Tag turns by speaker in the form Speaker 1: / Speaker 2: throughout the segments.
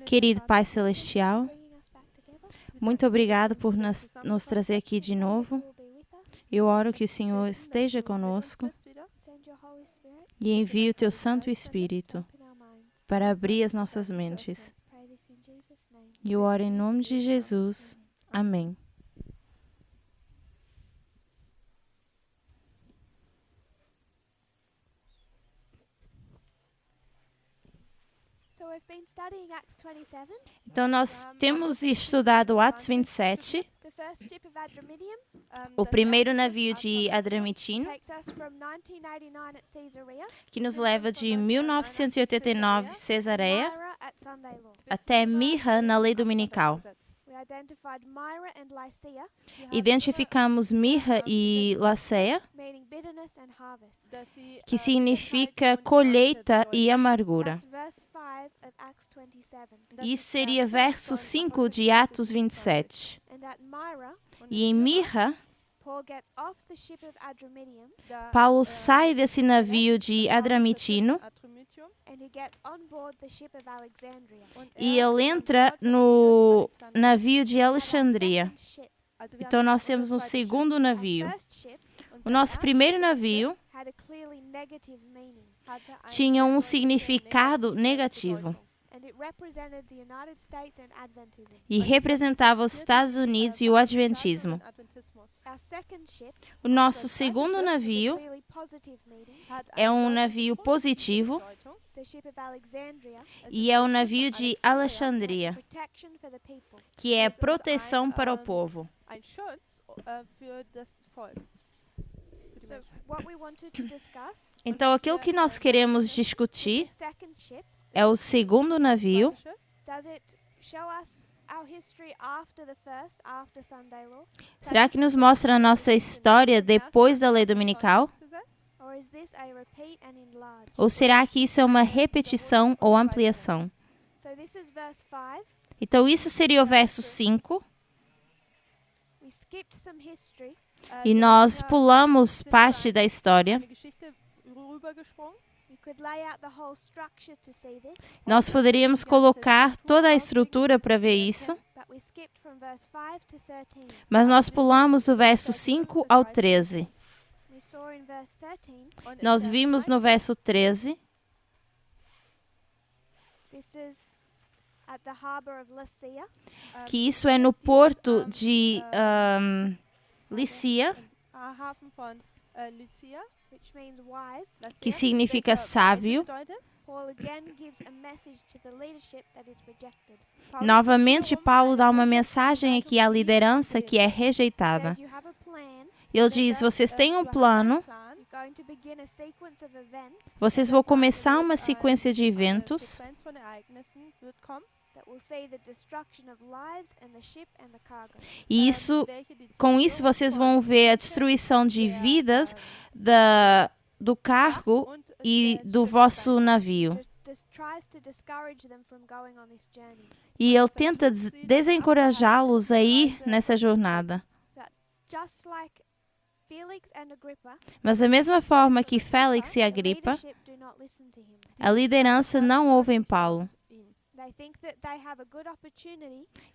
Speaker 1: Querido Pai Celestial, muito obrigado por nos trazer aqui de novo. Eu oro que o Senhor esteja conosco e envie o Teu Santo Espírito para abrir as nossas mentes. E eu oro em nome de Jesus. Amém. Então, nós temos estudado Atos 27, o primeiro navio de Adramitino, que nos leva de 1989, Cesareia, até Mirra, na lei dominical. Identificamos Mirra e Laceia, que significa colheita e amargura. Isso seria verso 5 de Atos 27. E em Mirra, Paulo sai desse navio de Adramitino e ele entra no navio de Alexandria. Então, nós temos um segundo navio. O nosso primeiro navio tinha um significado negativo e representava os Estados Unidos e o Adventismo. O nosso segundo navio é um navio positivo e é o navio de Alexandria, que é proteção para o povo. Então, aquilo que nós queremos discutir é o segundo navio. Será que nos mostra a nossa história depois da lei dominical? Ou será que isso é uma repetição ou ampliação? Então, isso seria o verso 5. E nós pulamos parte da história. Nós poderíamos colocar toda a estrutura para ver isso, mas nós pulamos do verso 5 ao 13. Nós vimos no verso 13 que isso é no porto de Lícia, que significa sábio. Novamente, Paulo dá uma mensagem aqui à liderança que é rejeitada. Ele diz, vocês têm um plano, vocês vão começar uma sequência de eventos e com isso vocês vão ver a destruição de vidas do cargo e do vosso navio. E ele tenta desencorajá-los a ir nessa jornada. Mas da mesma forma que Félix e Agripa, a liderança não ouve Paulo.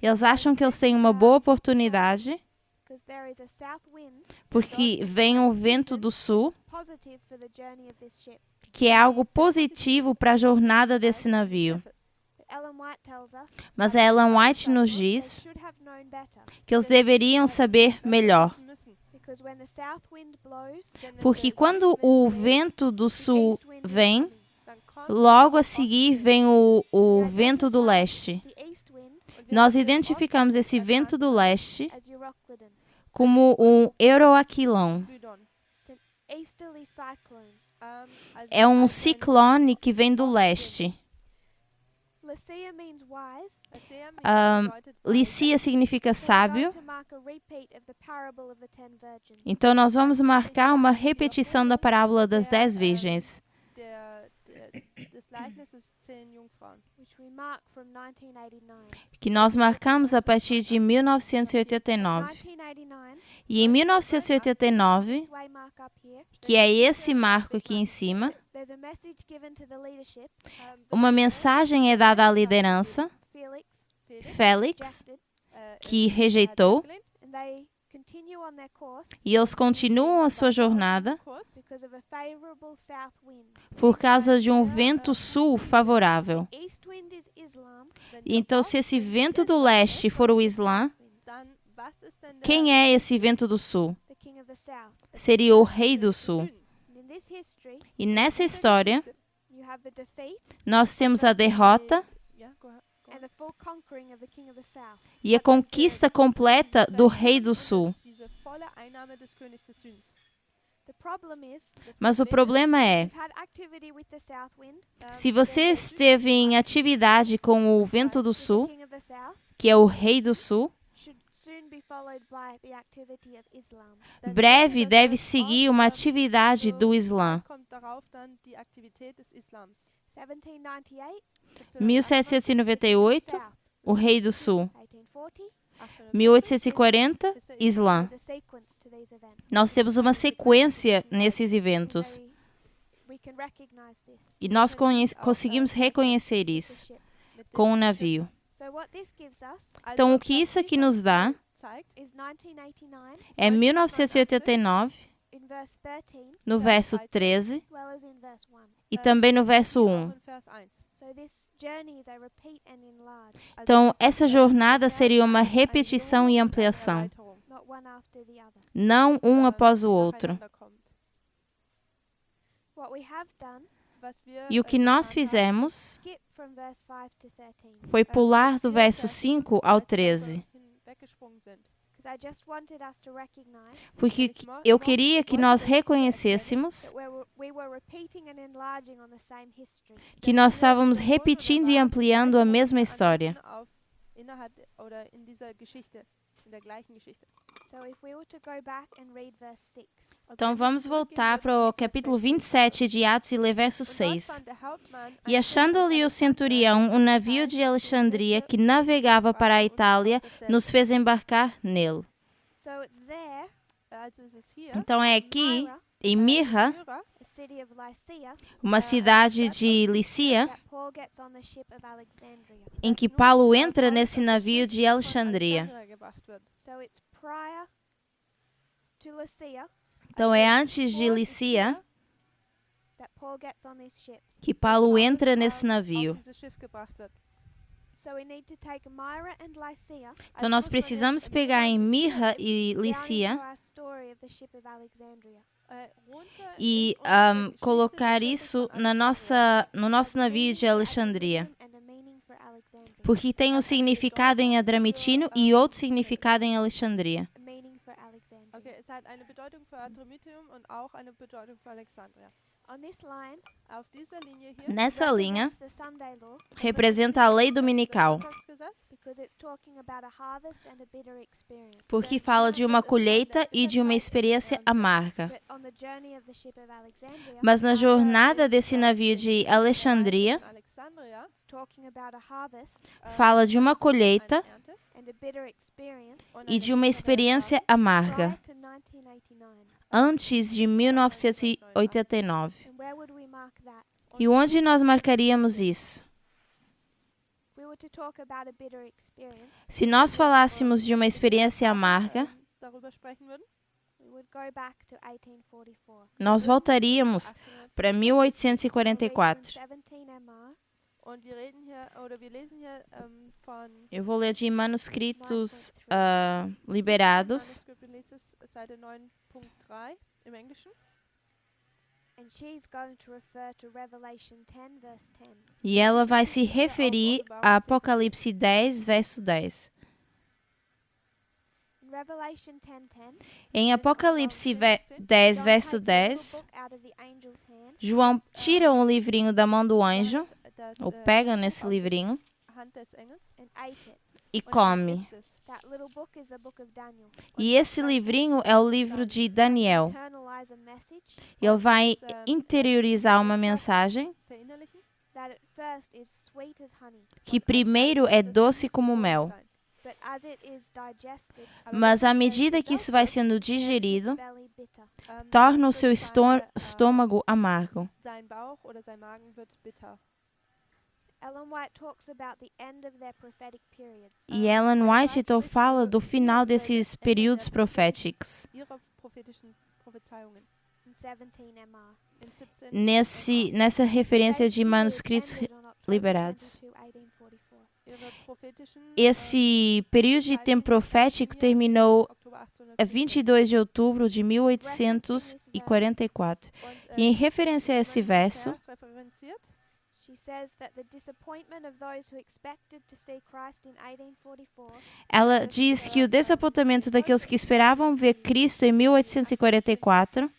Speaker 1: Eles acham que eles têm uma boa oportunidade, porque vem um vento do sul, que é algo positivo para a jornada desse navio. Mas a Ellen White nos diz que eles deveriam saber melhor. Porque quando o vento do sul vem, logo a seguir vem o vento do leste. Nós identificamos esse vento do leste como um euroaquilão. É um ciclone que vem do leste. Lícia significa sábio. Então, nós vamos marcar uma repetição da parábola das 10 virgens. que nós marcamos a partir de 1989. E em 1989, que é esse marco aqui em cima, uma mensagem é dada à liderança, Félix, que rejeitou, e eles continuam a sua jornada por causa de um vento sul favorável. Então, se esse vento do leste for o Islã, quem é esse vento do sul? Seria o rei do sul. E nessa história, nós temos a derrota e a conquista completa do rei do sul. Mas o problema é, se você esteve em atividade com o vento do sul, que é o rei do sul, breve deve seguir uma atividade do Islã. 1798, o rei do sul. 1840, Islã. Nós temos uma sequência nesses eventos. E nós conseguimos reconhecer isso com o navio. Então, o que isso aqui nos dá é 1989, no verso 13, e também no verso 1. Então, essa jornada seria uma repetição e ampliação, não um após o outro. E o que nós fizemos foi pular do verso 5 ao 13. Porque eu queria que nós reconhecêssemos que nós estávamos repetindo e ampliando a mesma história. Então vamos voltar para o capítulo 27 de Atos e ler verso 6. E achando ali o centurião, um navio de Alexandria que navegava para a Itália, nos fez embarcar nele. Então é aqui, em Mirra, uma cidade de Lícia, em que Paulo entra nesse navio de Alexandria. Então é antes de Lícia que Paulo entra nesse navio. Então nós precisamos pegar em Mirra e Lícia e colocar isso no nosso navio de Alexandria. Porque tem um significado em Adramitino e outro significado em Alexandria.
Speaker 2: Es hat eine Bedeutung für Adramyttium und auch eine Bedeutung für Alexandria. Auf dieser Linie hier
Speaker 1: Nessa linha, representa a lei dominical, porque fala de uma colheita e de uma experiência amarga. Mas na jornada desse navio de Alexandria, fala de uma colheita e de uma experiência amarga, antes de 1989. E onde nós marcaríamos isso? Se nós falássemos de uma experiência amarga, nós voltaríamos para 1844. Eu vou ler de manuscritos liberados. E ela vai se referir a Apocalipse 10, verso 10. Em Apocalipse 10, verso 10, João tira um livrinho da mão do anjo, ou pega nesse livrinho, e come. E esse livrinho é o livro de Daniel. Ele vai interiorizar uma mensagem que primeiro é doce como mel. Mas à medida que isso vai sendo digerido, torna o seu estômago amargo. E Ellen White então fala do final desses períodos proféticos. Nessa referência de manuscritos liberados. Esse período de tempo profético terminou a 22 de outubro de 1844. E em referência a esse verso, ela diz que o desapontamento daqueles que esperavam ver Cristo em 1844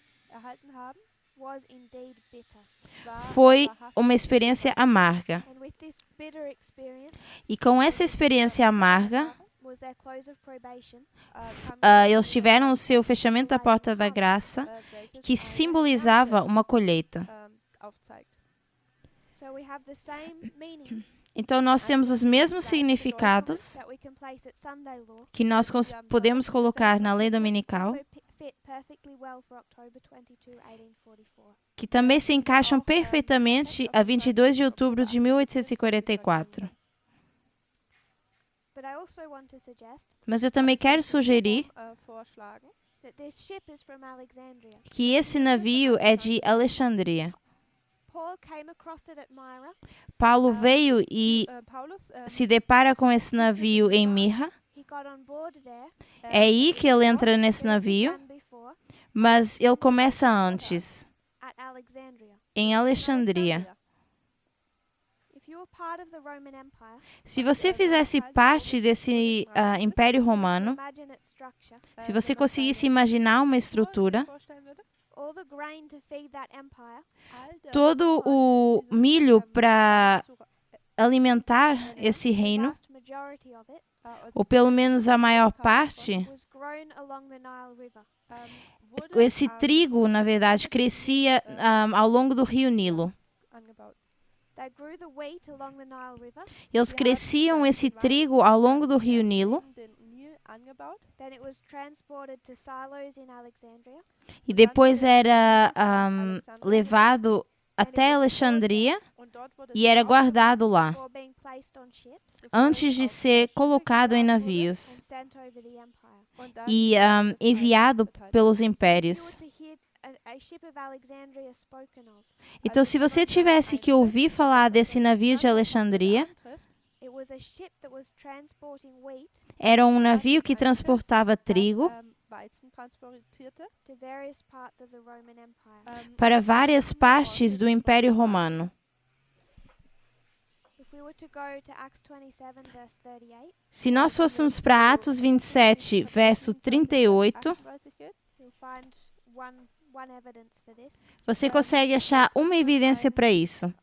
Speaker 1: foi uma experiência amarga. E com essa experiência amarga, eles tiveram o seu fechamento da porta da graça, que simbolizava uma colheita. Então, nós temos os mesmos significados que nós podemos colocar na lei dominical, que também se encaixam perfeitamente a 22 de outubro de 1844. Mas eu também quero sugerir que esse navio é de Alexandria. Paulo veio e se depara com esse navio em Mirra. É aí que ele entra nesse navio, mas ele começa antes, em Alexandria. Se você fizesse parte desse Império Romano, se você conseguisse imaginar uma estrutura, todo o milho para alimentar esse reino, ou pelo menos a maior parte, esse trigo, na verdade, crescia ao longo do rio Nilo. Eles cresciam esse trigo ao longo do rio Nilo. E depois era levado até Alexandria e era guardado lá, antes de ser colocado em navios e enviado pelos impérios. Então, se você tivesse que ouvir falar desse navio de Alexandria, era um navio que transportava trigo para várias partes do Império Romano. Se nós fôssemos para Atos 27, verso 38, você consegue achar uma evidência para isso.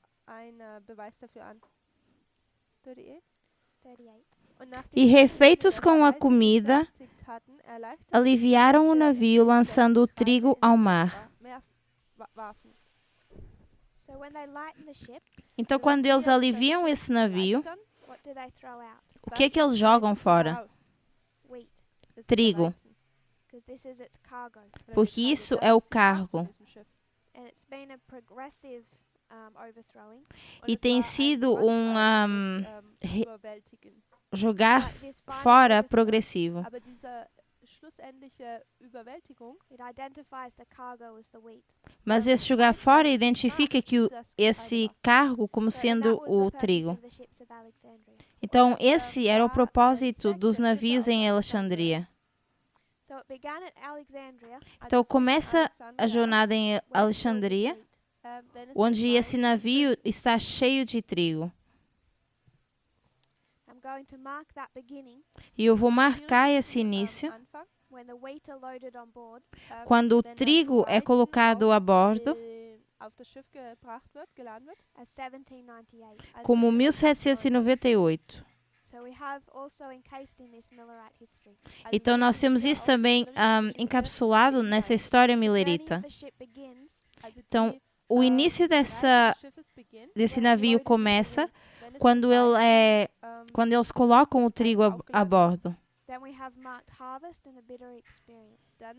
Speaker 1: E refeitos com a comida, aliviaram o navio, lançando o trigo ao mar. Então, quando eles aliviam esse navio, o que eles jogam fora? Trigo. Porque isso é o cargo. E tem sido jogar fora progressivo. Mas esse jogar fora identifica que esse cargo como sendo o trigo. Então, esse era o propósito dos navios em Alexandria. Então, começa a jornada em Alexandria, onde esse navio está cheio de trigo. E eu vou marcar esse início, quando o trigo é colocado a bordo, como 1798. Então, nós temos isso também encapsulado nessa história millerita. Então, o início desse navio começa quando eles colocam o trigo a bordo.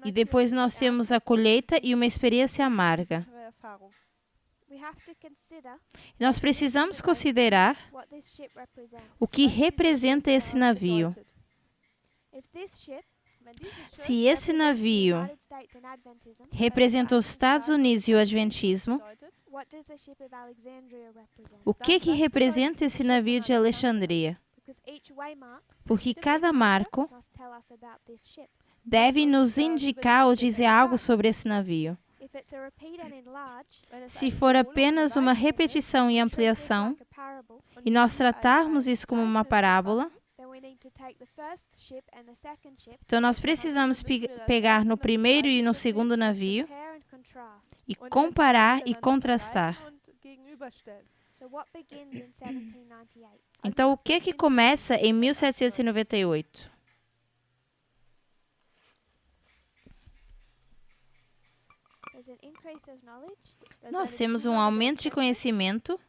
Speaker 1: E depois nós temos a colheita e uma experiência amarga. Nós precisamos considerar o que representa esse navio. Se esse navio representa os Estados Unidos e o Adventismo, o que representa esse navio de Alexandria? Porque cada marco deve nos indicar ou dizer algo sobre esse navio. Se for apenas uma repetição e ampliação, e nós tratarmos isso como uma parábola, então nós precisamos pegar no primeiro e no segundo navio e comparar e contrastar. Então, o que começa em 1798? Nós temos um aumento de conhecimento.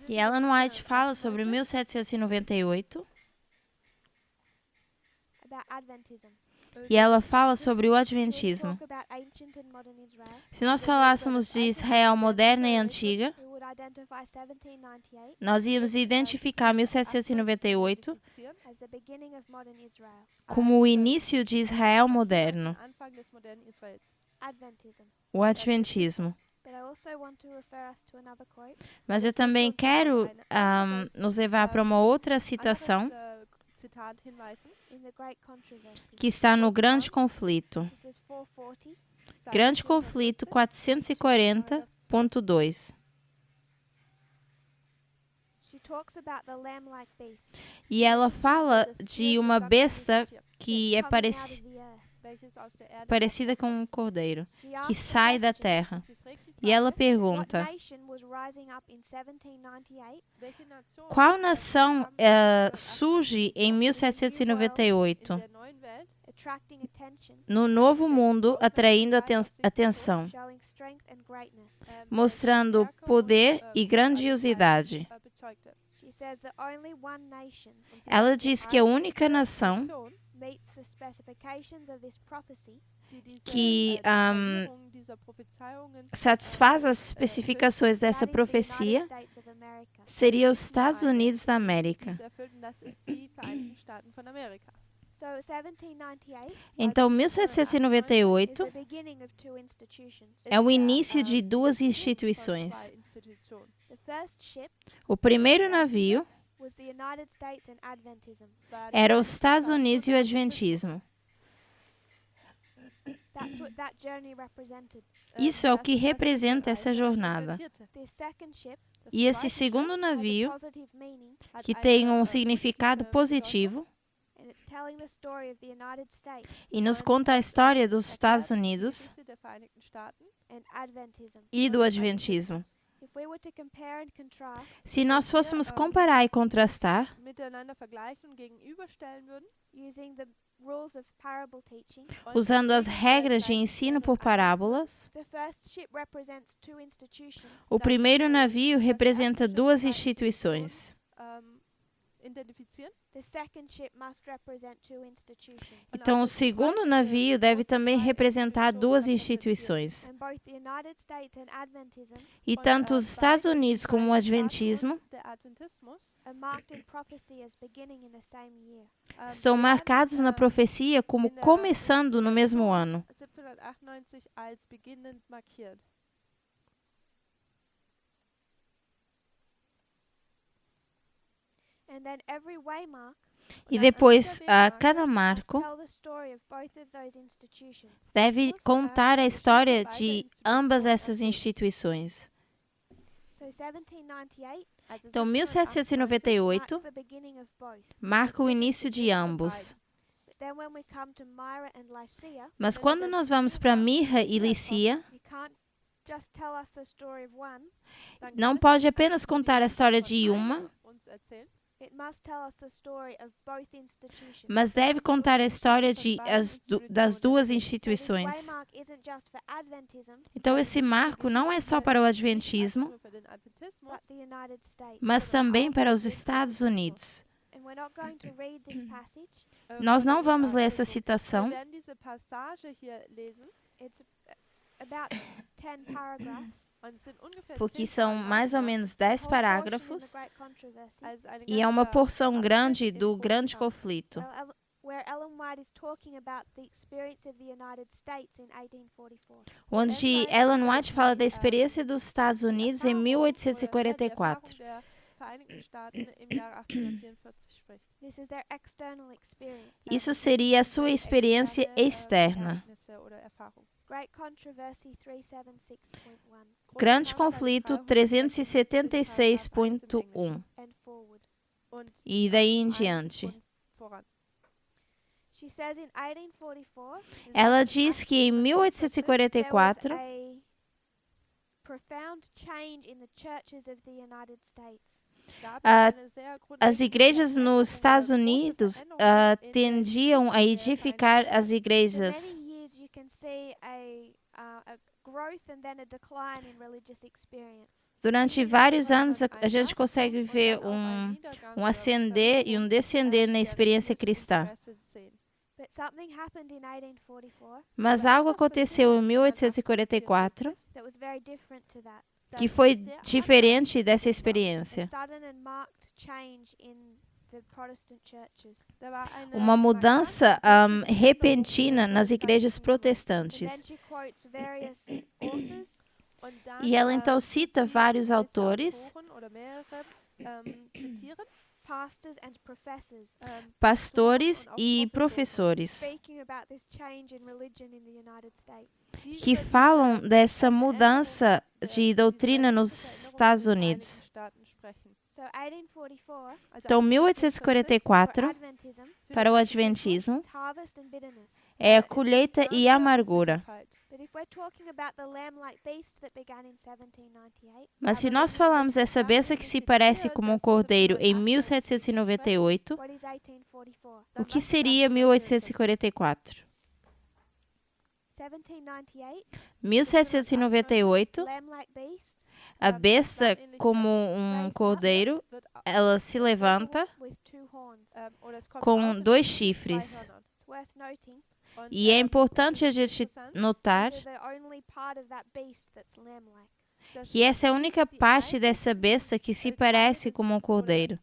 Speaker 1: E Ellen White fala sobre 1798. E ela fala sobre o Adventismo. Se nós falássemos de Israel moderna e antiga, nós íamos identificar 1798 como o início de Israel moderno, o Adventismo. Mas eu também quero nos levar para uma outra citação que está no Grande Conflito. Grande Conflito 440.2. E ela fala de uma besta que é parecida com um cordeiro, que sai da terra. E ela pergunta: qual nação surge em 1798 no Novo Mundo, atraindo atenção, mostrando poder e grandiosidade? Ela diz que a única nação que satisfaz as especificações dessa profecia seria os Estados Unidos da América. Então, 1798 é o início de duas instituições. O primeiro navio era os Estados Unidos e o Adventismo. Isso é o que representa essa jornada. E esse segundo navio, que tem um significado positivo, e nos conta a história dos Estados Unidos e do Adventismo. Se nós fôssemos comparar e contrastar, usando as regras de ensino por parábolas, o primeiro navio representa duas instituições. Então, o segundo navio deve também representar duas instituições. E tanto os Estados Unidos como o Adventismo estão marcados na profecia como começando no mesmo ano. E depois, cada marco deve contar a história de ambas essas instituições. Então, 1798 marca o início de ambos. Mas quando nós vamos para Mirra e Lícia, não pode apenas contar a história de uma, mas deve contar a história das duas instituições. Então, esse marco não é só para o Adventismo, mas também para os Estados Unidos. Nós não vamos ler essa citação, porque são mais ou menos 10 parágrafos e é uma porção grande do grande conflito, onde Ellen White fala da experiência dos Estados Unidos em 1844. Isso seria a sua experiência externa. Grande Conflito 376.1 e daí em diante. Ela diz que em 1844 as igrejas nos Estados Unidos tendiam a edificar as igrejas. Durante vários anos, a gente consegue ver um ascender e um descender na experiência cristã. Mas algo aconteceu em 1844 que foi diferente dessa experiência. Uma mudança repentina nas igrejas protestantes. E ela então cita vários autores, pastores e professores, que falam dessa mudança de doutrina nos Estados Unidos. Então, 1844, para o Adventismo, é a colheita e a amargura. Mas se nós falamos dessa besta que se parece como um cordeiro em 1798, o que seria 1844? 1798, a besta como um cordeiro, ela se levanta com 2 chifres. E é importante a gente notar que essa é a única parte dessa besta que se parece como um cordeiro.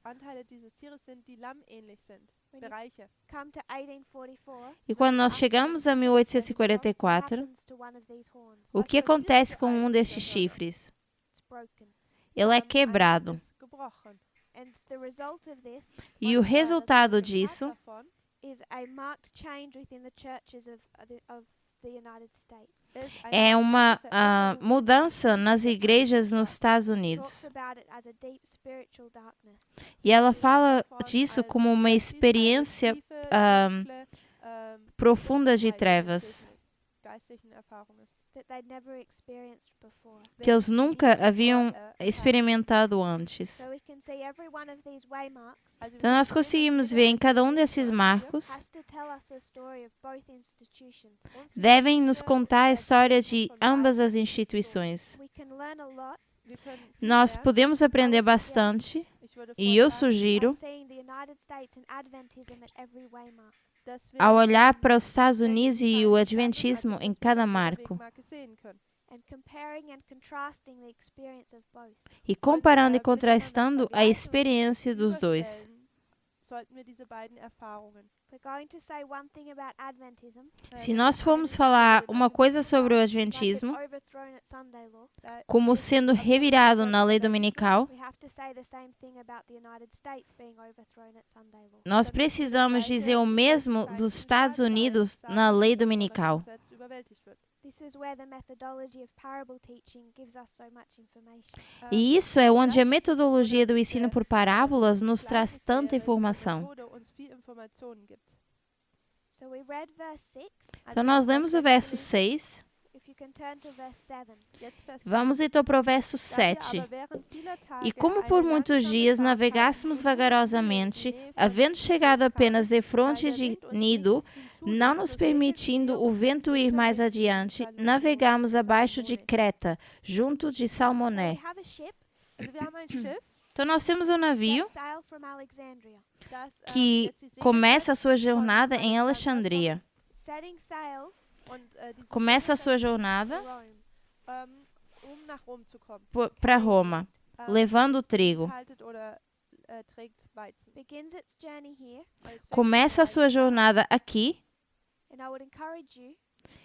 Speaker 1: E quando nós chegamos a 1844, o que acontece com um destes chifres? Ele é quebrado. E o resultado disso é uma mudança nas igrejas nos Estados Unidos. E ela fala disso como uma experiência profunda de trevas, que eles nunca haviam experimentado antes. Então, nós conseguimos ver em cada um desses marcos, devem nos contar a história de ambas as instituições. Nós podemos aprender bastante, e eu sugiro, ao olhar para os Estados Unidos e o Adventismo em cada marco, e comparando e contrastando a experiência dos dois. Se nós formos falar uma coisa sobre o Adventismo, como sendo revirado na lei dominical, nós precisamos dizer o mesmo dos Estados Unidos na lei dominical. E isso é onde a metodologia do ensino por parábolas nos traz tanta informação. Então, nós lemos o verso 6. Vamos então para o verso 7. E como por muitos dias navegássemos vagarosamente, havendo chegado apenas defronte de Nido, não nos permitindo o vento ir mais adiante, navegamos abaixo de Creta, junto de Salmoné. Então, nós temos um navio que começa a sua jornada em Alexandria. Começa a sua jornada para Roma, levando o trigo. Começa a sua jornada aqui.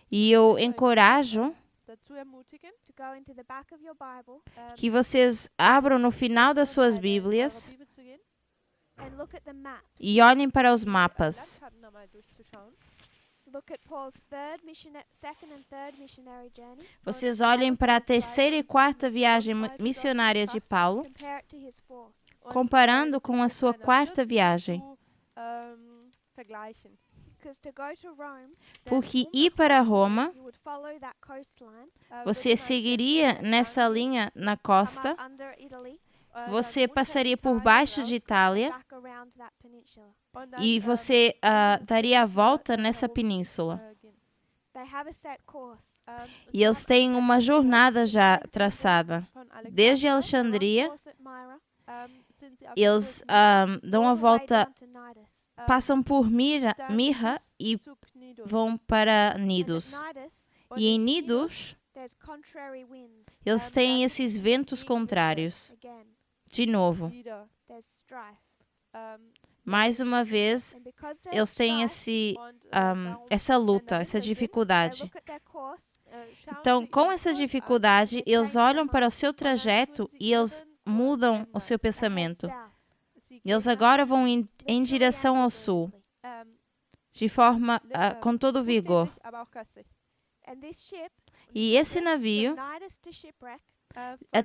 Speaker 1: E eu encorajo que vocês abram no final das suas Bíblias e olhem para os mapas. Vocês olhem para a terceira e quarta viagem missionária de Paulo, comparando com a sua quarta viagem. Porque ir para Roma, você seguiria nessa linha na costa, você passaria por baixo de Itália e você daria a volta nessa península. E eles têm uma jornada já traçada. Desde Alexandria, eles dão a volta, passam por Mirra e vão para Nidos. E em Nidos, eles têm esses ventos contrários. De novo. Mais uma vez, eles têm essa luta, essa dificuldade. Então, com essa dificuldade, eles olham para o seu trajeto e eles mudam o seu pensamento. Eles agora vão em direção ao sul, de forma com todo o vigor. E esse navio,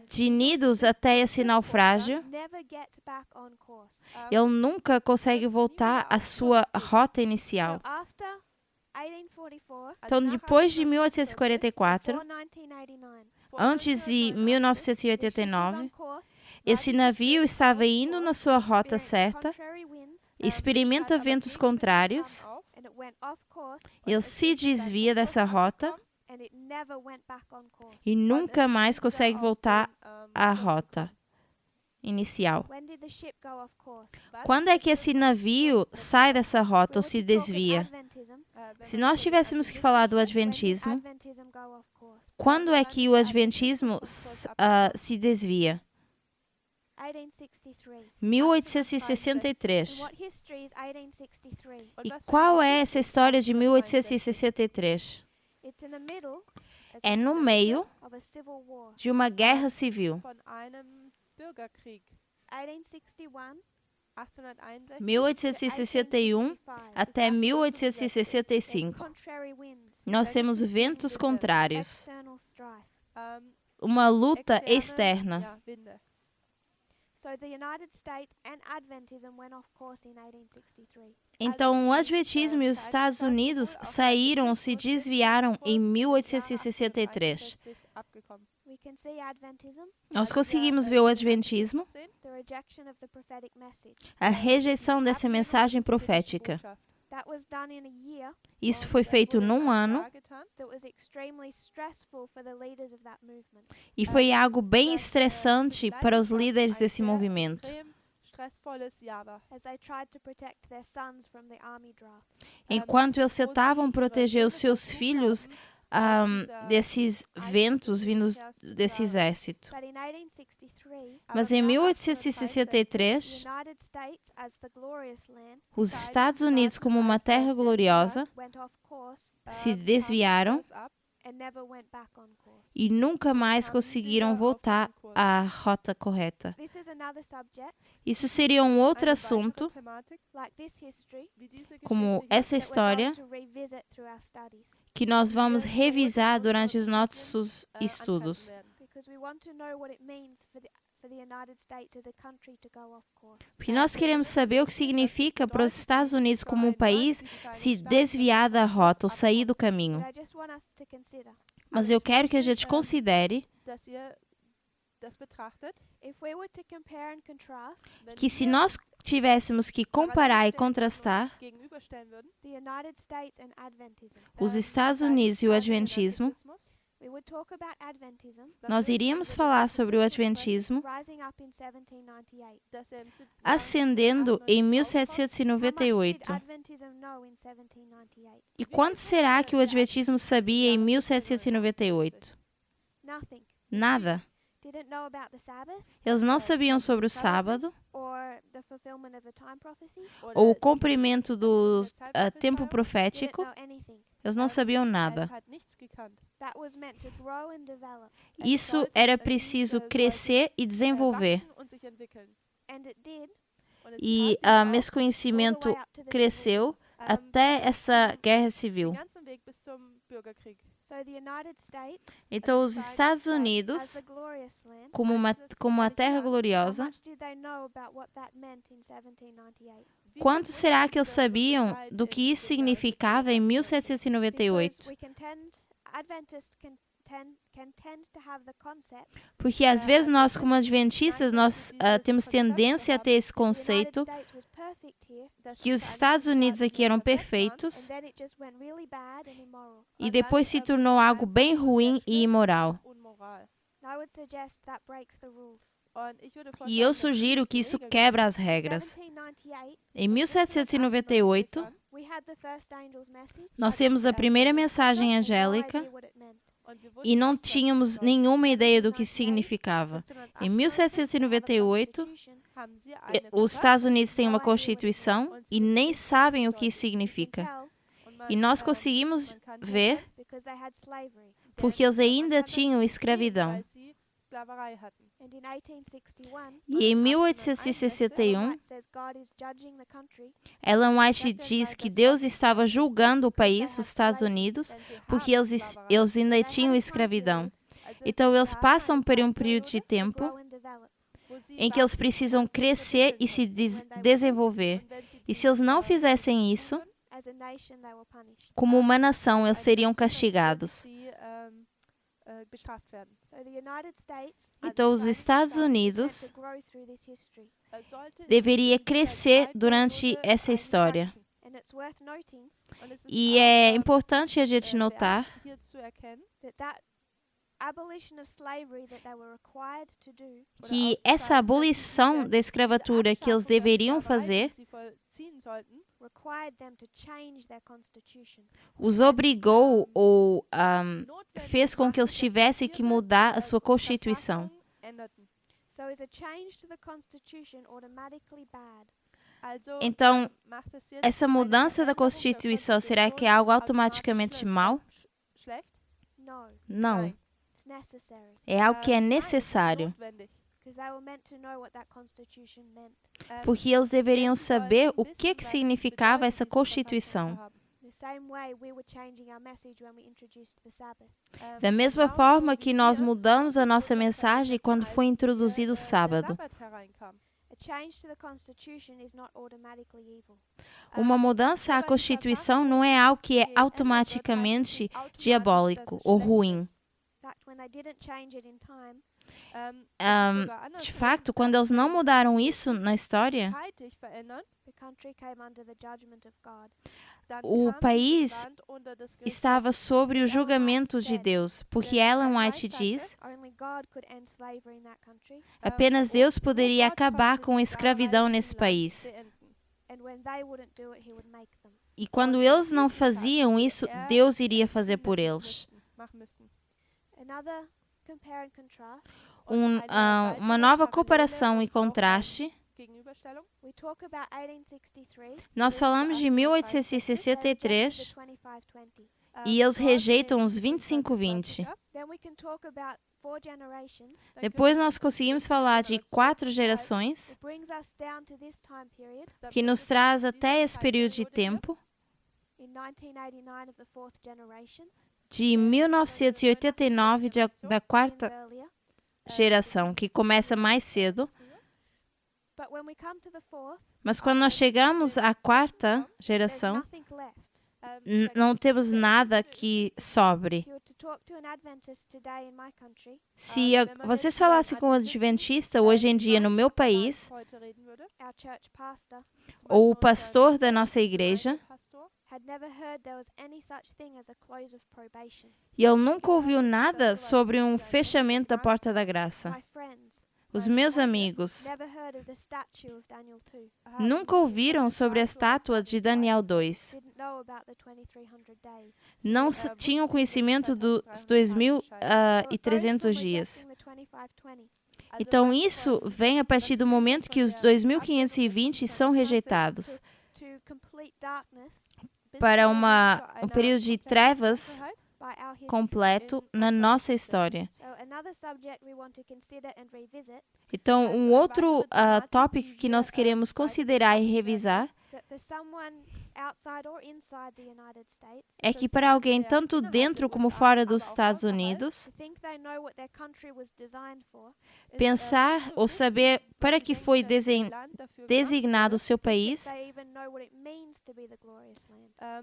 Speaker 1: de Nidos até esse naufrágio, ele nunca consegue voltar à sua rota inicial. Então, depois de 1844, antes de 1989, esse navio estava indo na sua rota certa, experimenta ventos contrários, ele se desvia dessa rota e nunca mais consegue voltar à rota inicial. Quando é que esse navio sai dessa rota ou se desvia? Se nós tivéssemos que falar do Adventismo, quando é que o Adventismo se desvia? 1863. E qual é essa história de 1863? É no meio de uma guerra civil. 1861 até 1865. Nós temos ventos contrários. Uma luta externa. Então, o Adventismo e os Estados Unidos saíram ou se desviaram em 1863. Nós conseguimos ver o Adventismo, a rejeição dessa mensagem profética. Isso foi feito num ano e foi algo bem estressante para os líderes desse movimento. Enquanto eles tentavam proteger os seus filhos desses ventos vindos desse exército. Mas em 1863, os Estados Unidos, como uma terra gloriosa, se desviaram e nunca mais conseguiram voltar à rota correta. Isso seria um outro assunto, como essa história, que nós vamos revisar durante os nossos estudos. Porque nós queremos saber o que significa para os Estados Unidos como um país se desviar da rota ou sair do caminho. Mas eu quero que a gente considere que se nós tivéssemos que comparar e contrastar os Estados Unidos e o Adventismo, nós iríamos falar sobre o Adventismo ascendendo em 1798. E quanto será que o Adventismo sabia em 1798? Nada. Eles não sabiam sobre o sábado, ou o cumprimento do tempo profético. Eles não sabiam nada. Isso era preciso crescer e desenvolver. E esse conhecimento cresceu até essa guerra civil. Então, os Estados Unidos, como a terra gloriosa, quanto será que eles sabiam do que isso significava em 1798? Porque às vezes nós, como adventistas, nós temos tendência a ter esse conceito que os Estados Unidos aqui eram perfeitos e depois se tornou algo bem ruim e imoral. E eu sugiro que isso quebra as regras. Em 1798, nós temos a primeira mensagem angélica e não tínhamos nenhuma ideia do que significava. Em 1798, os Estados Unidos têm uma Constituição e nem sabem o que isso significa. E nós conseguimos ver porque eles ainda tinham escravidão. E em 1861, Ellen White diz que Deus estava julgando o país, os Estados Unidos, porque eles ainda tinham escravidão. Então, eles passam por um período de tempo em que eles precisam crescer e se desenvolver. E se eles não fizessem isso, como uma nação, eles seriam castigados. Então, os Estados Unidos deveria crescer durante essa história. E é importante a gente notar que essa abolição da escravatura que eles deveriam fazer os obrigou ou fez com que eles tivessem que mudar a sua Constituição. Então, essa mudança da Constituição, será que é algo automaticamente mau? Não. É algo que é necessário. Porque eles deveriam saber o que significava essa Constituição. Da mesma forma que nós mudamos a nossa mensagem quando foi introduzido o sábado. Uma mudança à Constituição não é algo que é automaticamente diabólico ou ruim. De fato, quando eles não mudaram isso na história, o país estava sobre o julgamento de Deus, porque Ellen White diz apenas Deus poderia acabar com a escravidão nesse país. E quando eles não faziam isso, Deus iria fazer por eles.
Speaker 2: machen müssten.
Speaker 1: Uma nova comparação e contraste. Nós falamos de 1863 e eles rejeitam os 25-20. Depois nós conseguimos falar de 4 gerações, que nos traz até esse período de tempo, de 1989 da 4ª geração, que começa mais cedo. Mas quando nós chegamos à 4ª geração, não temos nada que sobre. Se vocês falassem com um adventista hoje em dia no meu país, ou o pastor da nossa igreja, e ele nunca ouviu nada sobre um fechamento da porta da graça. Os meus amigos nunca ouviram sobre a estátua de Daniel 2. Não tinham conhecimento dos 2.300 dias. Então, isso vem a partir do momento que os 2.520 são rejeitados para um período de trevas completo na nossa história. Então, um outro tópico que nós queremos considerar e revisar é que para alguém tanto dentro como fora dos Estados Unidos, pensar ou saber para que foi designado o seu país,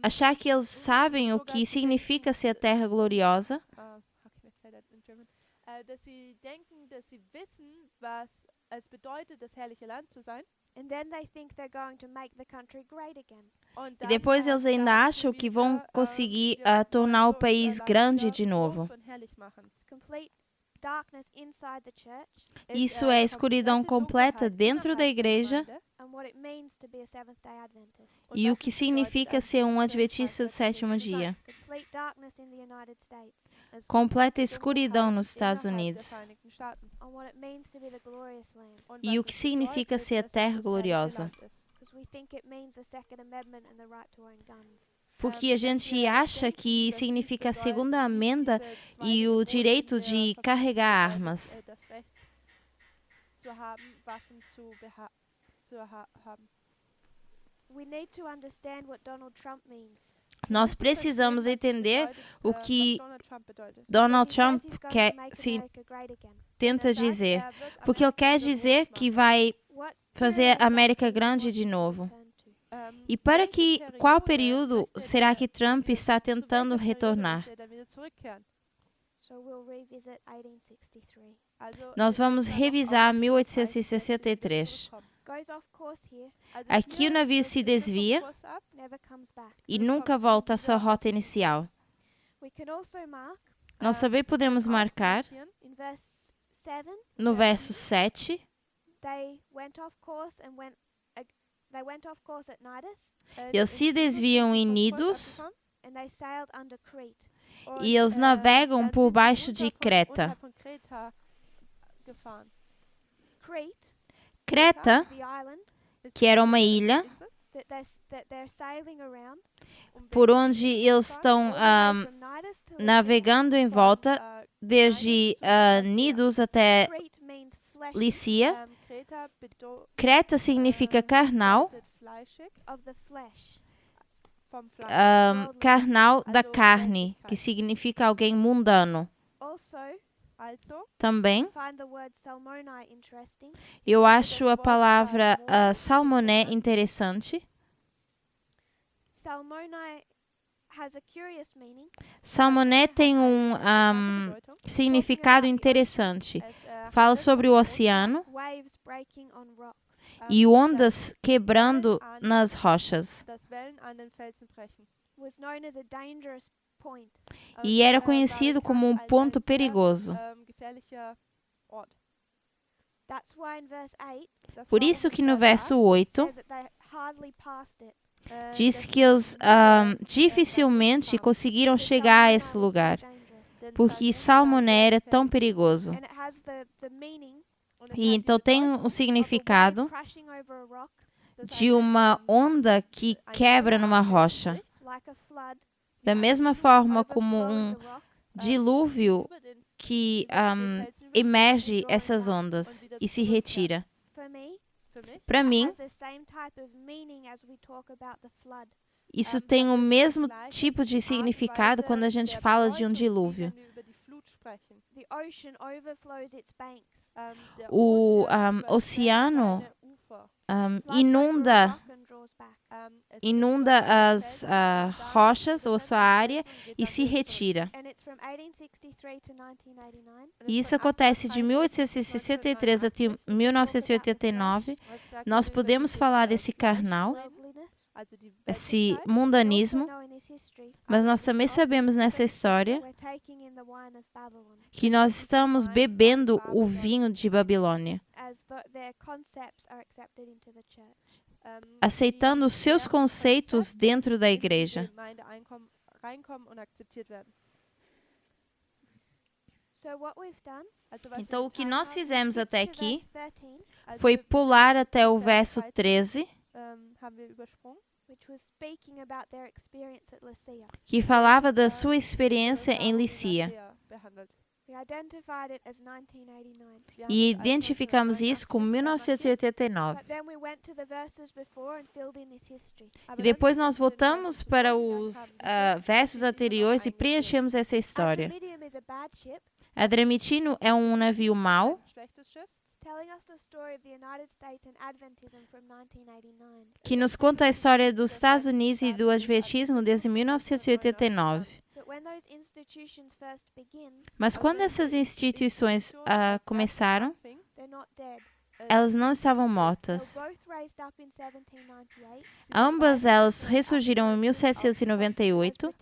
Speaker 1: achar que eles sabem o que significa ser a terra gloriosa,
Speaker 2: dass sie denken, dass sie wissen, was es bedeutet, das herrliche Land zu sein.
Speaker 1: E depois eles ainda acham que vão conseguir tornar o país grande de novo. Isso é escuridão completa dentro da igreja e o que significa ser um adventista do 7º dia. Completa escuridão nos Estados Unidos. E o que significa ser a terra gloriosa. Porque a gente acha que significa a segunda amenda e o direito de carregar armas. Nós precisamos entender o que Donald Trump tenta dizer. Porque ele quer dizer que vai fazer a América grande de novo. E para qual período será que Trump está tentando retornar? Nós vamos revisar 1863. Aqui o navio se desvia e nunca volta à sua rota inicial. Nós também podemos marcar no verso 7. Eles se desviam em Nidos e eles navegam por baixo de Creta. Creta, que era uma ilha, por onde eles estão navegando em volta, desde Nidos até Lícia. Creta significa carnal, carnal da carne, que significa alguém mundano. Também, eu acho a palavra salmoné interessante. Salmoné tem um significado interessante. Fala sobre o oceano e ondas quebrando nas rochas. E era conhecido como um ponto perigoso. Por isso que no verso 8 diz que eles dificilmente conseguiram chegar a esse lugar, porque Salmoné era tão perigoso. E então tem um significado de uma onda que quebra numa rocha. Da mesma forma como um dilúvio que emerge essas ondas e se retira. Para mim, isso tem o mesmo tipo de significado quando a gente fala de um dilúvio. O oceano inunda as rochas ou a sua área e se retira. E isso acontece de 1863 até 1989. Nós podemos falar desse carnal, esse mundanismo, mas nós também sabemos nessa história que nós estamos bebendo o vinho de Babilônia, aceitando os seus conceitos dentro da igreja. Então, o que nós fizemos até aqui foi pular até o verso 13, que falava da sua experiência em Licia. E identificamos isso como 1989. E depois nós voltamos para os versos anteriores e preenchemos essa história. Adramitino é um navio mau que nos conta a história dos Estados Unidos e do Adventismo desde 1989. Mas quando essas instituições começaram, elas não estavam mortas. Ambas elas ressurgiram em 1798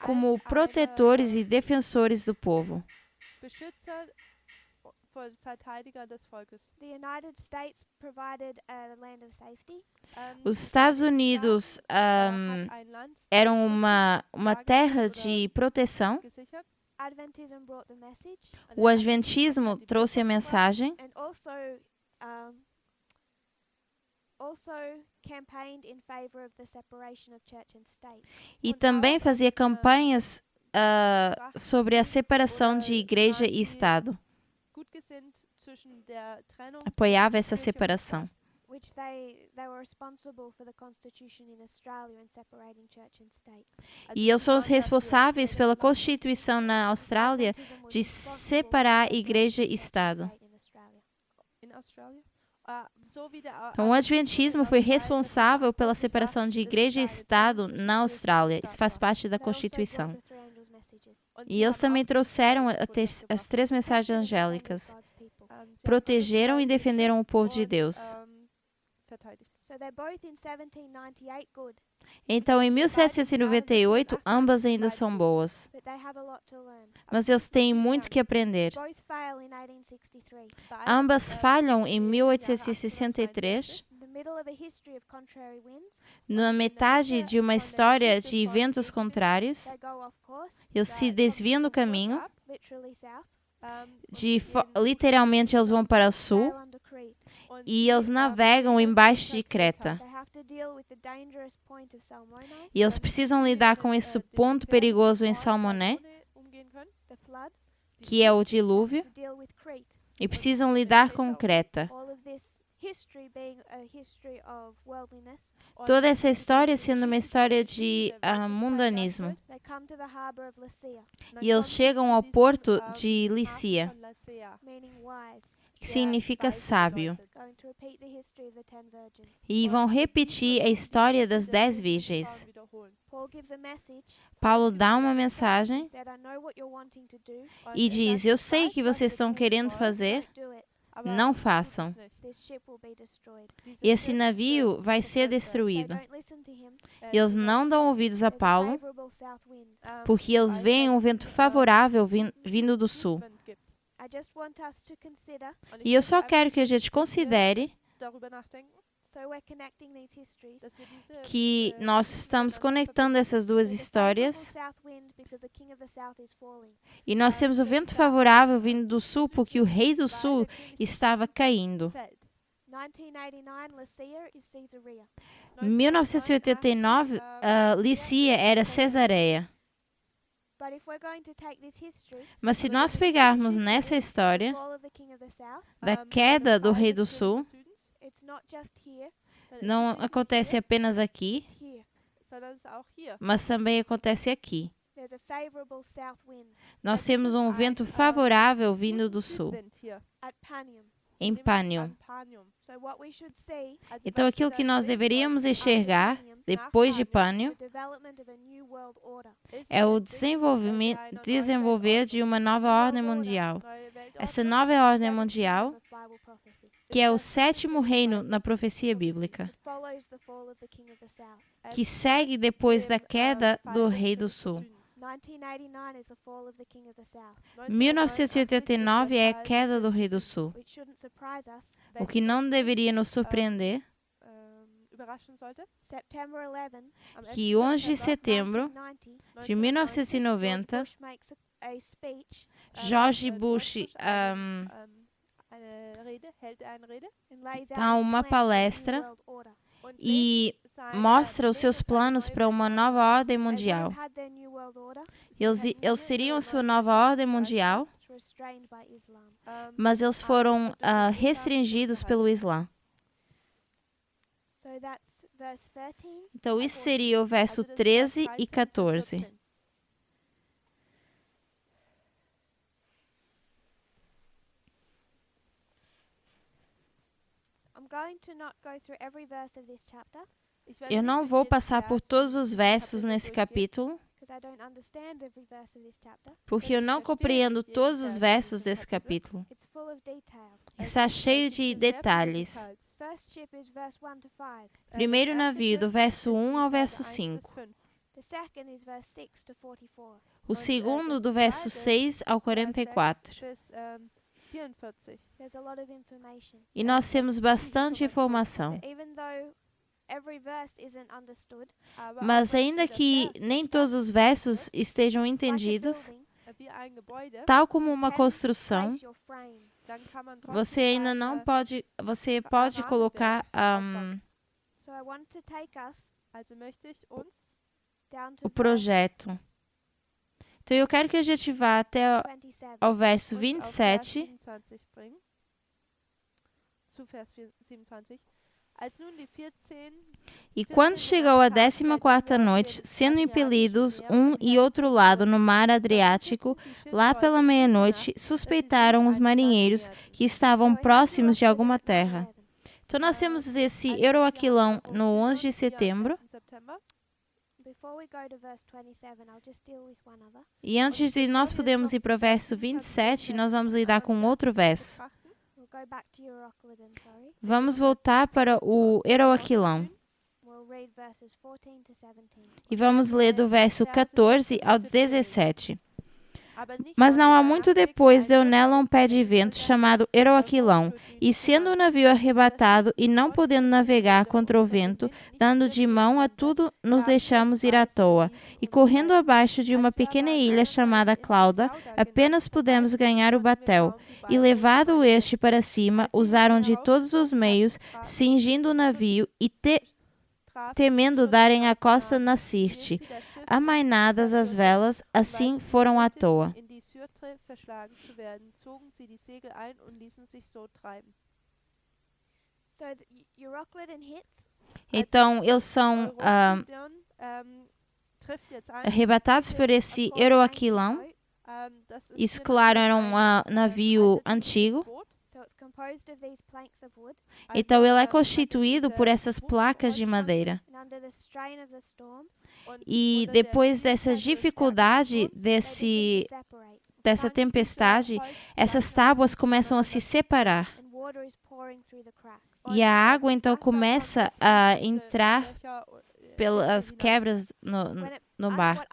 Speaker 1: como protetores e defensores do povo. Os Estados Unidos eram uma terra de proteção. O Adventismo trouxe a mensagem e também fazia campanhas sobre a separação de igreja e Estado. Apoiava essa separação. E eles são os responsáveis pela Constituição na Austrália de separar igreja e Estado. Então, o Adventismo foi responsável pela separação de igreja e Estado na Austrália. Isso faz parte da Constituição. E eles também trouxeram as 3 mensagens angélicas. Protegeram e defenderam o povo de Deus. Então, em 1798, ambas ainda são boas. Mas eles têm muito que aprender. Ambas falham em 1863, na metade de uma história de eventos contrários. Eles se desviam do caminho. Literalmente, eles vão para o sul. E eles navegam embaixo de Creta. E eles precisam lidar com esse ponto perigoso em Salmoné, que é o dilúvio, e precisam lidar com Creta. Toda essa história sendo uma história de mundanismo. E eles chegam ao porto de Licia, que significa sábio. E vão repetir a história das 10 virgens. Paulo dá uma mensagem e diz: eu sei o que vocês estão querendo fazer, não façam. Esse navio vai ser destruído. Eles não dão ouvidos a Paulo, porque eles veem um vento favorável vindo do sul. E eu só quero que a gente considere que nós estamos conectando essas duas histórias. E nós temos o vento favorável vindo do sul, porque o rei do sul estava caindo. 1989, Lícia era Cesareia. Mas se nós pegarmos nessa história da queda do rei do sul, não acontece apenas aqui, mas também acontece aqui. Nós temos um vento favorável vindo do sul, em Panium. Então, aquilo que nós deveríamos enxergar depois de Panium é o desenvolver de uma nova ordem mundial. Essa nova ordem mundial, que é o sétimo reino na profecia bíblica, que segue depois da queda do rei do sul. 1989 é a queda do rei do sul, o que não deveria nos surpreender, que 11 de setembro de 1990, George Bush dá uma palestra e mostra os seus planos para uma nova ordem mundial. Eles teriam a sua nova ordem mundial, mas eles foram restringidos pelo Islã. Então, isso seria o verso 13 e 14. Eu não vou passar por todos os versos nesse capítulo, porque eu não compreendo todos os versos desse capítulo. Está cheio de detalhes. Primeiro navio, do verso 1 ao verso 5. O segundo, do verso 6 ao 44. E nós temos bastante informação. Mas ainda que nem todos os versos estejam entendidos, tal como uma construção, você pode colocar o projeto. Então, eu quero que a gente vá até ao verso 27. E quando chegou a 14ª noite, sendo impelidos um e outro lado no mar Adriático, lá pela meia-noite, suspeitaram os marinheiros que estavam próximos de alguma terra. Então, nós temos esse Euroaquilão no 11 de setembro. E antes de nós podermos ir para o verso 27, nós vamos lidar com outro verso. Vamos voltar para o Euroaquilão. E vamos ler do verso 14 ao 17. Mas não há muito depois deu nela um pé de vento chamado Euroaquilão, e sendo o navio arrebatado e não podendo navegar contra o vento, dando de mão a tudo, nos deixamos ir à toa. E correndo abaixo de uma pequena ilha chamada Clauda, apenas pudemos ganhar o batel. E levado este para cima, usaram de todos os meios, cingindo o navio e temendo darem a costa na Sirte. Amainadas as velas, assim foram à toa. Então, eles são arrebatados por esse Euroaquilão. Isso, claro, era um navio antigo. Então, ele é constituído por essas placas de madeira. E depois dessa dificuldade, dessa tempestade, essas tábuas começam a se separar. E a água, então, começa a entrar pelas quebras no mar.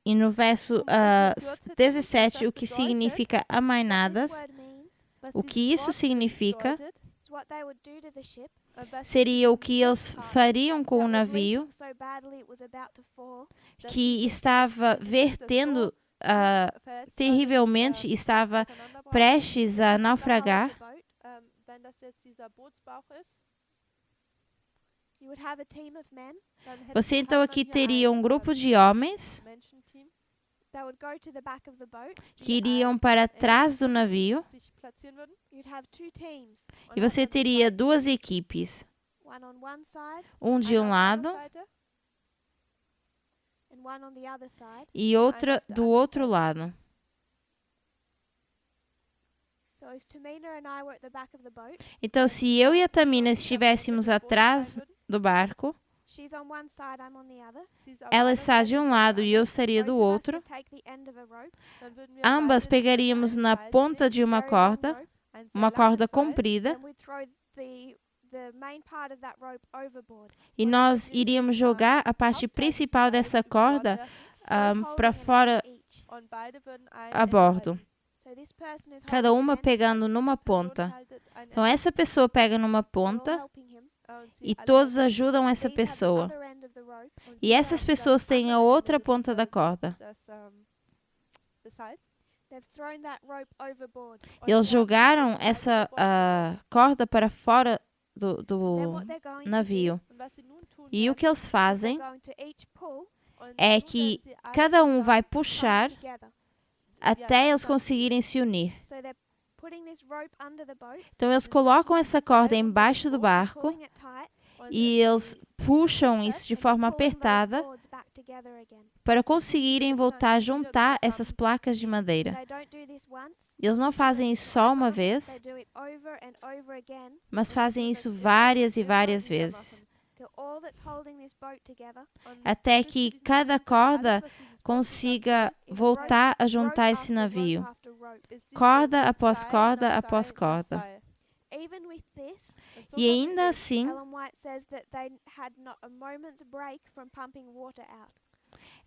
Speaker 1: E no verso 17, o que significa amainadas. O que isso significa seria o que eles fariam com o navio que estava vertendo terrivelmente, estava prestes a naufragar. Você então aqui teria um grupo de homens que iriam para trás do navio e você teria duas equipes, um de um lado e outra do outro lado. Então, se eu e a Tamina estivéssemos atrás do barco, ela está de um lado e eu estaria do outro. Ambas pegaríamos na ponta de uma corda comprida, e nós iríamos jogar a parte principal dessa corda para fora a bordo. Cada uma pegando numa ponta. Então, essa pessoa pega numa ponta e todos ajudam essa pessoa. E essas pessoas têm a outra ponta da corda. Eles jogaram essa corda para fora do navio. E o que eles fazem é que cada um vai puxar até eles conseguirem se unir. Então, eles colocam essa corda embaixo do barco e eles puxam isso de forma apertada para conseguirem voltar a juntar essas placas de madeira. Eles não fazem isso só uma vez, mas fazem isso várias e várias vezes, até que cada corda consiga voltar a juntar esse navio, corda após corda após corda. E ainda assim,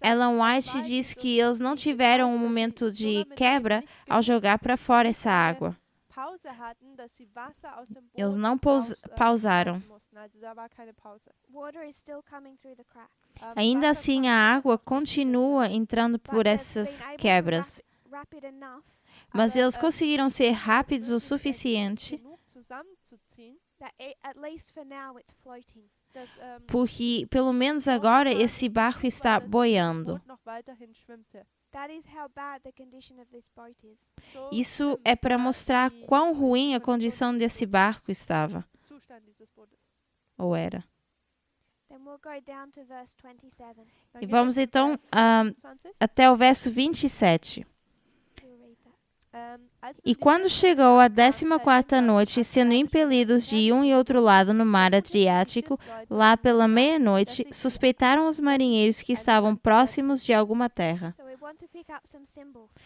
Speaker 1: Ellen White diz que eles não tiveram um momento de quebra ao jogar para fora essa água. Eles não pausaram. Ainda assim, a água continua entrando por essas quebras. Mas eles conseguiram ser rápidos o suficiente porque, pelo menos agora, esse barco está boiando. Isso é para mostrar quão ruim a condição desse barco estava. Ou era. E vamos então até o verso 27. E quando chegou a 14ª noite, sendo impelidos de um e outro lado no mar Adriático, lá pela meia-noite, suspeitaram os marinheiros que estavam próximos de alguma terra.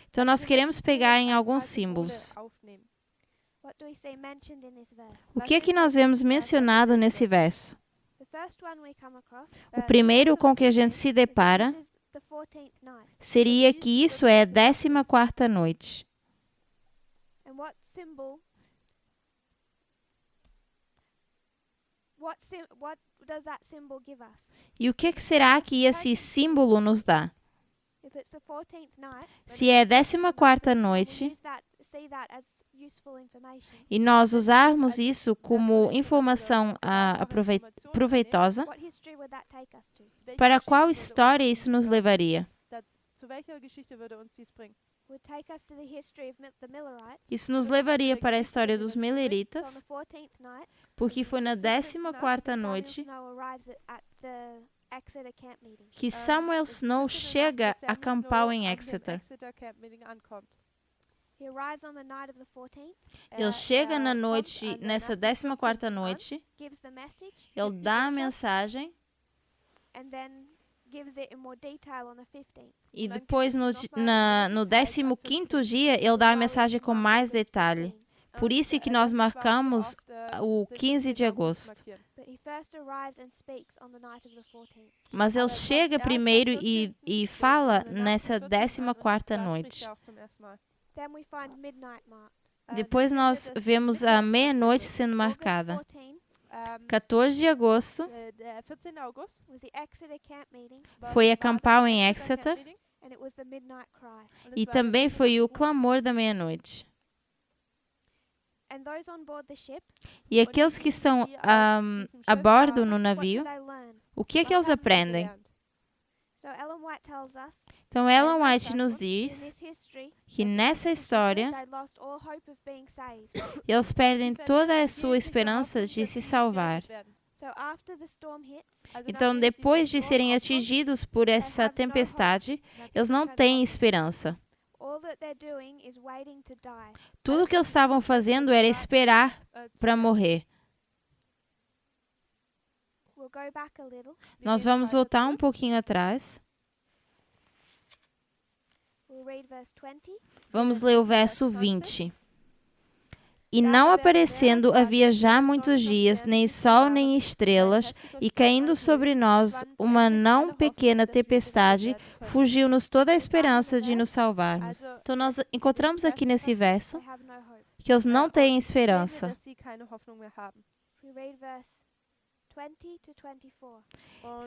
Speaker 1: Então, nós queremos pegar em alguns símbolos. O que é que nós vemos mencionado nesse verso? O primeiro com que a gente se depara seria que isso é a 14ª noite. E o que será que esse símbolo nos dá? Se é a 14ª noite e nós usarmos isso como informação proveitosa, para qual história isso nos levaria? Isso nos levaria para a história dos Milleritas, porque foi na 14ª noite que Samuel Snow chega a acampar em Exeter. Ele chega na noite, nessa 14ª noite, ele dá a mensagem e depois no 15º dia ele dá a mensagem com mais detalhe. Por isso que nós marcamos o 15 de agosto. Mas ele chega primeiro e fala nessa 14ª noite. Depois nós vemos a meia-noite sendo marcada. 14 de agosto
Speaker 2: der 14. August
Speaker 1: foi acampar em Exeter e também foi o clamor da meia-noite. E aqueles que estão a bordo no navio, o que é que eles aprendem? Então, Ellen White nos diz que nessa história, eles perdem toda a sua esperança de se salvar. Então, depois de serem atingidos por essa tempestade, eles não têm esperança. Tudo o que eles estavam fazendo era esperar para morrer. Nós vamos voltar um pouquinho atrás. Vamos ler o verso 20. E não aparecendo havia já muitos dias, nem sol nem estrelas, e caindo sobre nós uma não pequena tempestade, fugiu-nos toda a esperança de nos salvarmos. Então nós encontramos aqui nesse verso que eles não têm esperança.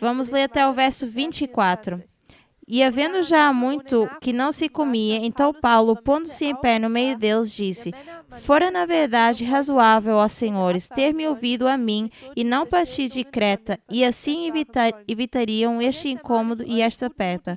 Speaker 1: Vamos ler até o verso 24. E havendo já muito que não se comia, então Paulo, pondo-se em pé no meio deles, disse: Fora na verdade razoável, ó senhores, ter-me ouvido a mim e não partir de Creta, e assim evitariam este incômodo e esta perda.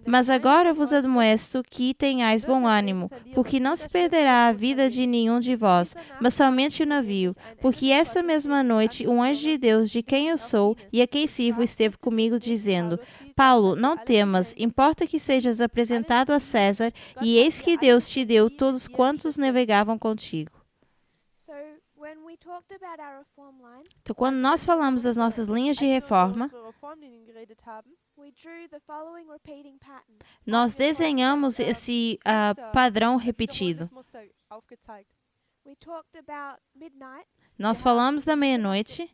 Speaker 1: Mas agora vos admoesto que tenhais bom ânimo, porque não se perderá a vida de nenhum de vós, mas somente o navio. Porque esta mesma noite um anjo de Deus, de quem eu sou e a quem sirvo, esteve comigo, dizendo: Paulo, não temas, importa que sejas apresentado a César, e eis que Deus te deu todos quantos navegavam contigo. Então, quando nós falamos das nossas linhas de reforma, nós desenhamos esse padrão repetido. Nós falamos da meia-noite.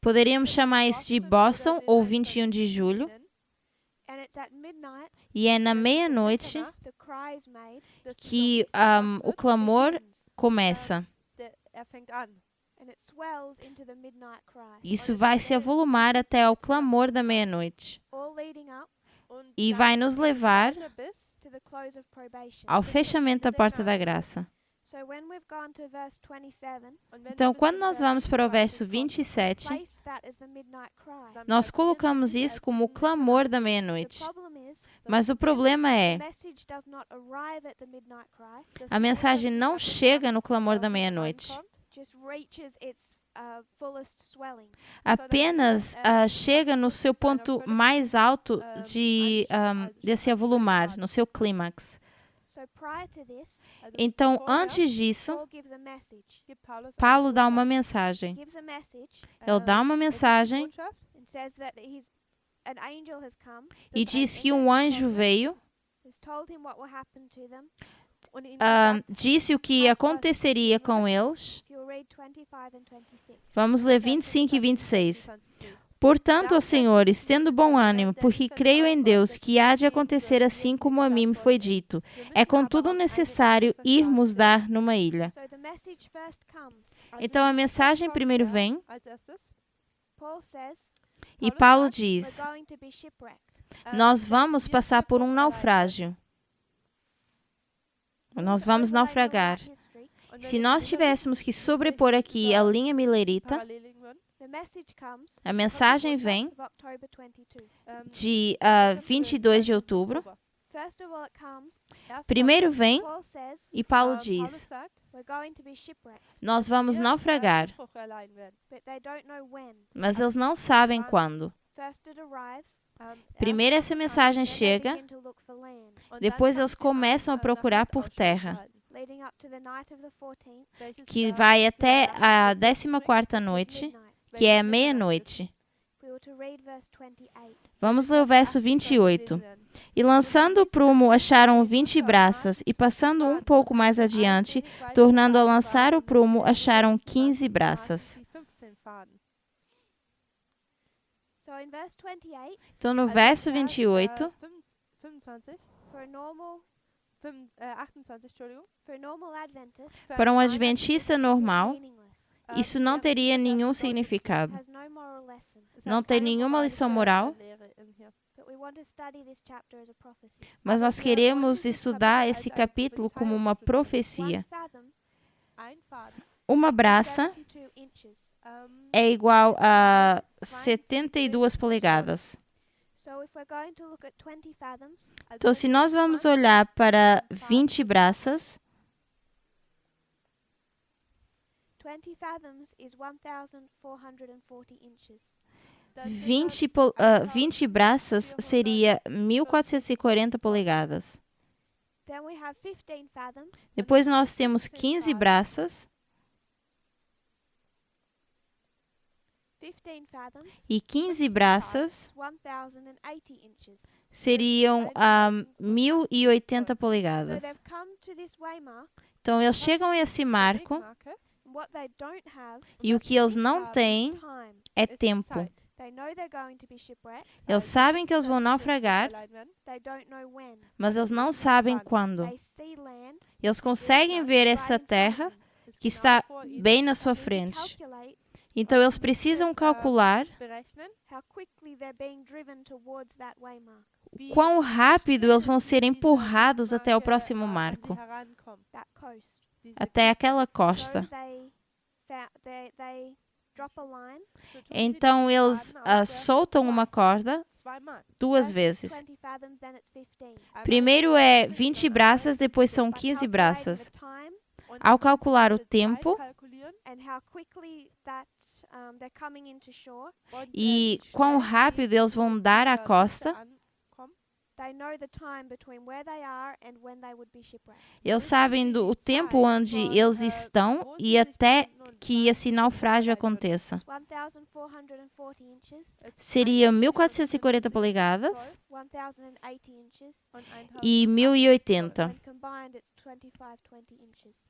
Speaker 1: Poderíamos chamar isso de Boston ou 21 de julho. E é na meia-noite que o clamor começa. Isso vai se avolumar até ao clamor da meia-noite. E vai nos levar ao fechamento da porta da graça. Então, quando nós vamos para o verso 27, nós colocamos isso como o clamor da meia-noite. Mas o problema é, a mensagem não chega no clamor da meia-noite. Apenas chega no seu ponto mais alto de se avolumar, no seu clímax. Então, antes disso, Paulo dá uma mensagem. Ele dá uma mensagem e diz que um anjo veio, disse o que aconteceria com eles. Vamos ler 25 e 26. Portanto, ó senhores, tendo bom ânimo, porque creio em Deus que há de acontecer assim como a mim me foi dito. É contudo necessário irmos dar numa ilha. Então a mensagem primeiro vem e Paulo diz: nós vamos passar por um naufrágio. Nós vamos naufragar. Se nós tivéssemos que sobrepor aqui a linha milerita, a mensagem vem de 22 de outubro. Primeiro vem e Paulo diz: nós vamos naufragar, mas eles não sabem quando. Primeiro essa mensagem chega, depois eles começam a procurar por terra, que vai até a 14ª noite, que é a meia-noite. Vamos ler o verso 28. E lançando o prumo, acharam 20 braças, e passando um pouco mais adiante, tornando a lançar o prumo, acharam 15 braças. Então, no verso 28,
Speaker 2: 28, Entschuldigung.
Speaker 1: Para um adventista normal, isso não teria nenhum significado. Não tem nenhuma lição moral. Mas nós queremos estudar esse capítulo como uma profecia. Uma braça é igual a 72 polegadas. Então, se nós vamos olhar para 20 braças, 20 braças seria 1440 polegadas. Depois nós temos 15 braças. E 15 braças seriam 1080 polegadas. Então, eles chegam a esse marco e o que eles não têm é tempo. Eles sabem que eles vão naufragar, mas eles não sabem quando. Eles conseguem ver essa terra que está bem na sua frente. Então, eles precisam calcular quão rápido eles vão ser empurrados até o próximo marco, até aquela costa. Então, eles soltam uma corda 2 vezes. Primeiro é 20 braças, depois são 15 braças. Ao calcular o tempo e quão rápido eles vão dar à costa, eles sabem o tempo onde eles estão e até que esse naufrágio aconteça. Seria 1440 polegadas e 1080,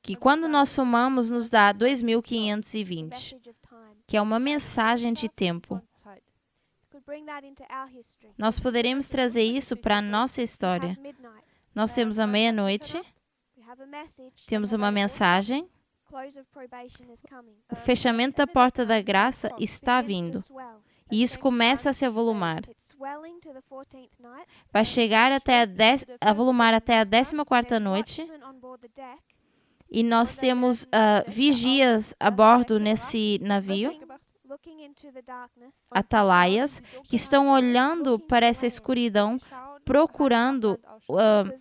Speaker 1: que quando nós somamos nos dá 2520, que é uma mensagem de tempo. Nós poderemos trazer isso para a nossa história. Nós temos a meia-noite, temos uma mensagem, o fechamento da porta da graça está vindo. E isso começa a se avolumar. Vai chegar a volumar até a 14ª noite. E nós temos vigias a bordo nesse navio, atalaias, que estão olhando para essa escuridão, procurando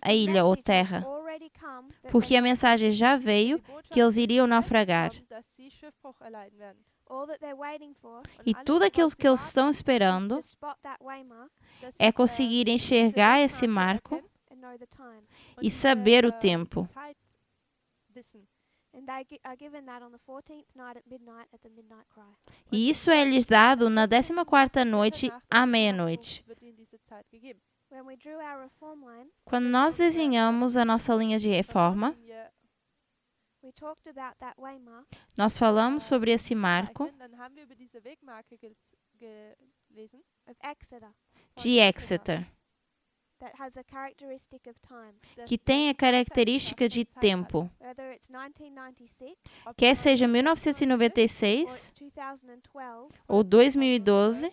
Speaker 1: a ilha ou terra. Porque a mensagem já veio que eles iriam naufragar. E tudo aquilo que eles estão esperando é conseguir enxergar esse marco e saber o tempo. E isso é lhes dado na 14ª noite à meia-noite. Quando nós desenhamos a nossa linha de reforma, nós falamos sobre esse marco de Exeter, que tem a característica de tempo, quer seja 1996 ou 2012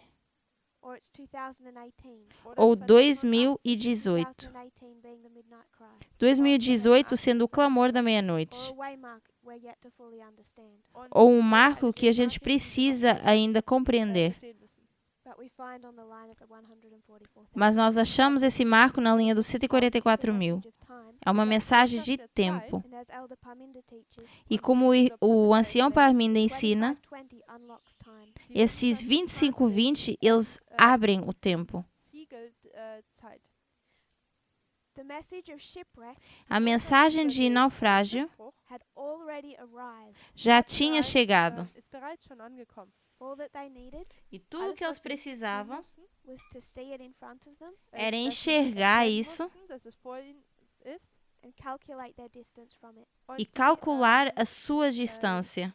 Speaker 1: ou 2018. 2018 sendo o clamor da meia-noite, ou um marco que a gente precisa ainda compreender. Mas nós achamos esse marco na linha dos 144.000. É uma mensagem de tempo. E como o ancião Parminda ensina, esses 2520, eles abrem o tempo. A mensagem de naufrágio já tinha chegado. E tudo o que eles precisavam era enxergar isso e calcular a sua distância.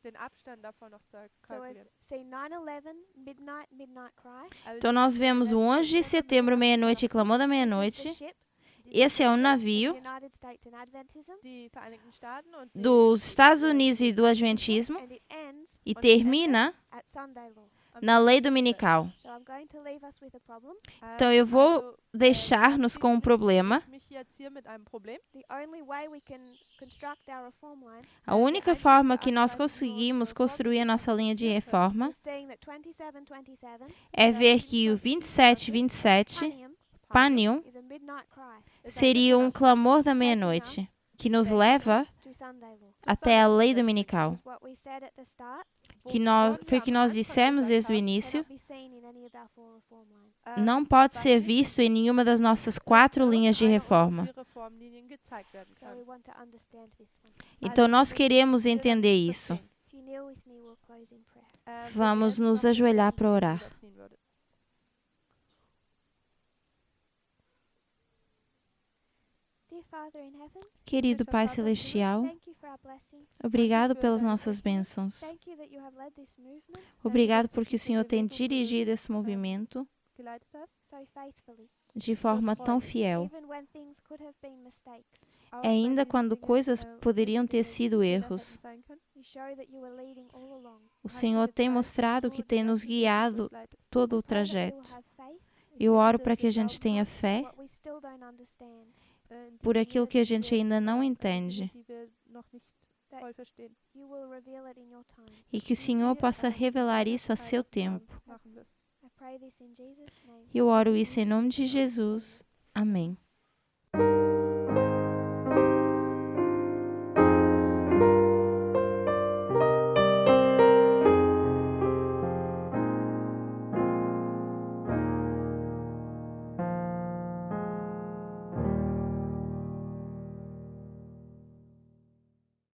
Speaker 2: den Abstand davon noch zu
Speaker 3: So we've
Speaker 2: kalkulieren.
Speaker 3: seen 9/11, midnight cry.
Speaker 1: Então, nós vemos o 11 de setembro, meia-noite, e clamor da
Speaker 3: This is the
Speaker 1: meia-noite.
Speaker 3: ship,
Speaker 1: Esse é um
Speaker 3: the
Speaker 1: navio
Speaker 3: United States and Adventism,
Speaker 2: Die Vereinigten Staaten und die
Speaker 1: dos Estados Unidos e do Adventismo
Speaker 3: and it ends
Speaker 1: e termina
Speaker 3: at Sunday law.
Speaker 1: na lei dominical.
Speaker 3: So I'm going to leave us with a problem.
Speaker 1: Então, eu vou deixar-nos com um problema.
Speaker 2: mich jetzt hier mit einem Problem.
Speaker 3: The only way we can construct our reform line
Speaker 1: A única forma que nós conseguimos construir a nossa linha de reforma
Speaker 3: is seeing that 27:27
Speaker 1: é ver que o 27:27, Panium,
Speaker 3: is a midnight cry
Speaker 1: seria um clamor da meia-noite, que nos leva
Speaker 3: to Sunday law.
Speaker 1: até a lei dominical.
Speaker 3: Which is what we said at the start,
Speaker 1: Foi o que nós dissemos desde o início.
Speaker 3: cannot be seen in any of our four reform lines.
Speaker 1: Não pode ser visto em nenhuma das nossas 4 linhas de reforma.
Speaker 2: Reformlinien gezeigt werden
Speaker 3: So we
Speaker 2: können.
Speaker 3: want to understand this one.
Speaker 1: Então, nós queremos entender isso.
Speaker 3: If you kneel with me, we'll close in prayer.
Speaker 1: Vamos nos ajoelhar para orar.
Speaker 3: Dear Father in heaven,
Speaker 1: Querido Pai Celestial,
Speaker 3: thank you for our blessings.
Speaker 1: obrigado pelas nossas bênçãos.
Speaker 3: Thank you that you have led this movement
Speaker 1: Obrigado porque o Senhor tem dirigido esse movimento
Speaker 2: Geleitet hast.
Speaker 3: so faithfully,
Speaker 1: de forma tão fiel.
Speaker 3: even when things could have been mistakes.
Speaker 2: Auch
Speaker 1: Ainda
Speaker 2: wenn
Speaker 1: quando
Speaker 2: diese
Speaker 1: coisas
Speaker 2: Dinge,
Speaker 1: poderiam ter
Speaker 2: diese
Speaker 1: sido
Speaker 2: Fehler
Speaker 1: erros,
Speaker 2: hätten sein können,
Speaker 3: You show that you were leading all along.
Speaker 1: o Senhor tem mostrado que tem nos guiado todo o
Speaker 3: Pray that we will
Speaker 1: trajeto.
Speaker 3: have faith
Speaker 1: Eu oro para que a gente tenha
Speaker 3: in
Speaker 1: fé
Speaker 3: what we still don't understand,
Speaker 1: por aquilo que a gente ainda não entende
Speaker 2: die wir noch nicht voll verstehen.
Speaker 3: you will reveal it in your time.
Speaker 1: e que o Senhor possa revelar isso a seu tempo.
Speaker 2: Machen wirst.
Speaker 3: I pray this in Jesus' name.
Speaker 1: Eu oro isso em nome de Jesus. Amém.